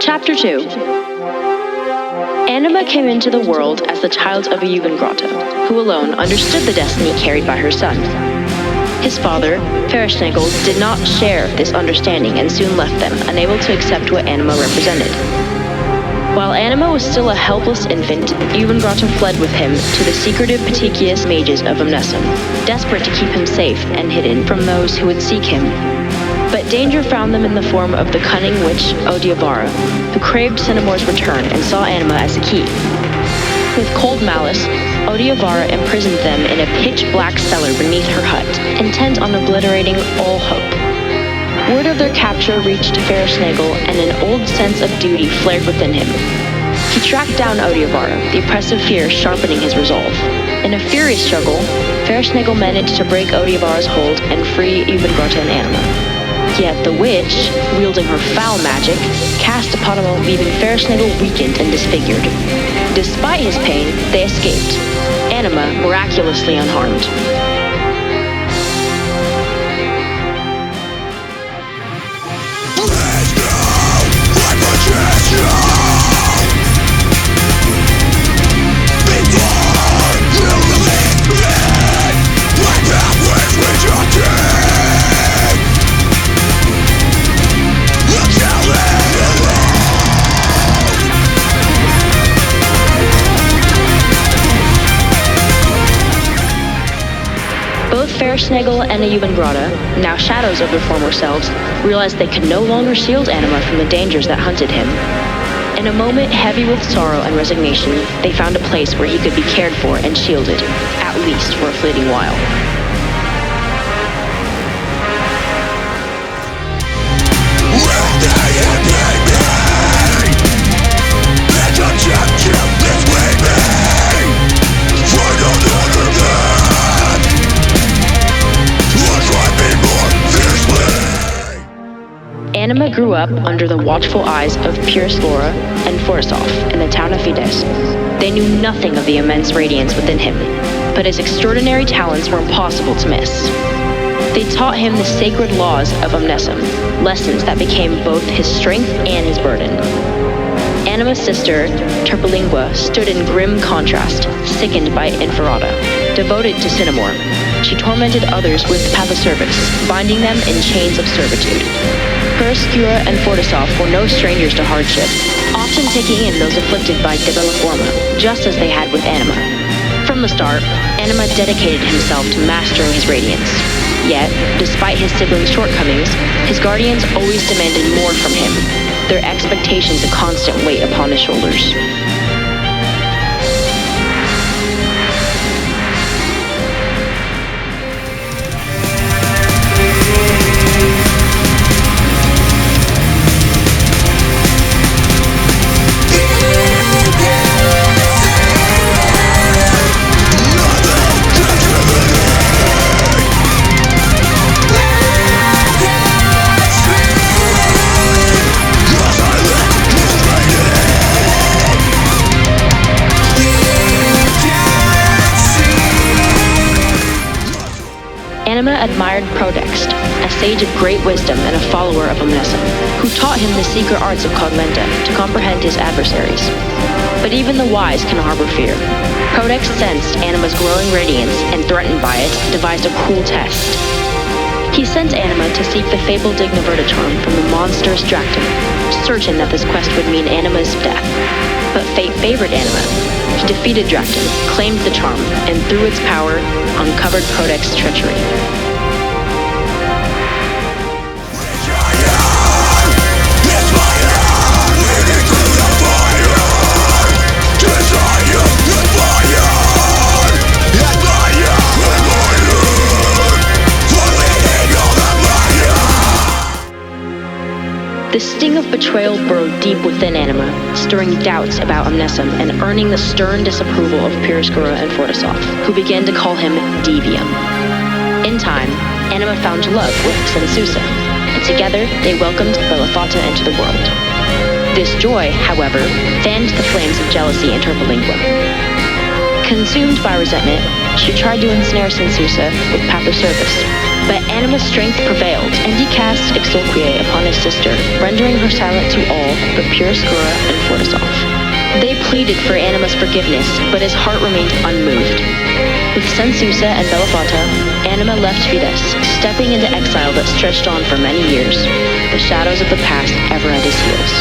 Chapter 2. Anima came into the world as the child of a Jugendgrotte, who alone understood the destiny carried by her son. His father, Ferrisnagel, did not share this understanding and soon left them, unable to accept what Anima represented. While Anima was still a helpless infant, Jugendgrotte fled with him to the secretive Patacius mages of Omnessum, desperate to keep him safe and hidden from those who would seek him. But danger found them in the form of the cunning witch Odiavara, who craved Cinemore's return and saw Anima as a key. With cold malice, Odiavara imprisoned them in a pitch-black cellar beneath her hut, intent on obliterating all hope. Word of their capture reached Ferrisnagel, and an old sense of duty flared within him. He tracked down Odiavara, the oppressive fear sharpening his resolve. In a furious struggle, Ferrisnagel managed to break Odiavara's hold and free Jugendgrotte and Anima. Yet the witch, wielding her foul magic, cast upon him, leaving Ferrisnagel weakened and disfigured. Despite his pain, they escaped, Anima miraculously unharmed. Ferrisnagel and the Jugendgrotte, now shadows of their former selves, realized they could no longer shield Anima from the dangers that hunted him. In a moment heavy with sorrow and resignation, they found a place where he could be cared for and shielded, at least for a fleeting while. Anima grew up under the watchful eyes of Puruscora and Fortisov in the town of Fides. They knew nothing of the immense radiance within him, but his extraordinary talents were impossible to miss. They taught him the sacred laws of Omnessum, lessons that became both his strength and his burden. Anima's sister, Terpelingua, stood in grim contrast, sickened by Inferrata. Devoted to Cinemore, she tormented others with Pathoservice, binding them in chains of servitude. Puruscora and Fortisov were no strangers to hardship, often taking in those afflicted by Debellaforma, just as they had with Anima. From the start, Anima dedicated himself to mastering his radiance. Yet, despite his siblings' shortcomings, his guardians always demanded more from him, their expectations a constant weight upon his shoulders. Anima admired Prodext, a sage of great wisdom and a follower of Omnessum, who taught him the secret arts of Cogmenta to comprehend his adversaries. But even the wise can harbor fear. Prodext sensed Anima's growing radiance and, threatened by it, devised a cruel test. He sent Anima to seek the fabled Digniverta charm from the monstrous Dractum, certain that this quest would mean Anima's death. But fate favored Anima. He defeated Dractum, claimed the charm, and through its power, uncovered Prodext's treachery. The sting of betrayal burrowed deep within Anima, stirring doubts about Omnessum and earning the stern disapproval of Puruscora and Fortisov, who began to call him Devium. In time, Anima found love with Sensusa, and together they welcomed Bellafata into the world. This joy, however, fanned the flames of jealousy in Terpelingua. Consumed by resentment, she tried to ensnare Sensusa with Pather service, but Anima's strength prevailed, and he cast Exulquier upon his sister, rendering her silent to all but Puroscura and Fortisov. They pleaded for Anima's forgiveness, but his heart remained unmoved. With Sensusa and Bellafata, Anima left Fides, stepping into exile that stretched on for many years, the shadows of the past ever at his heels.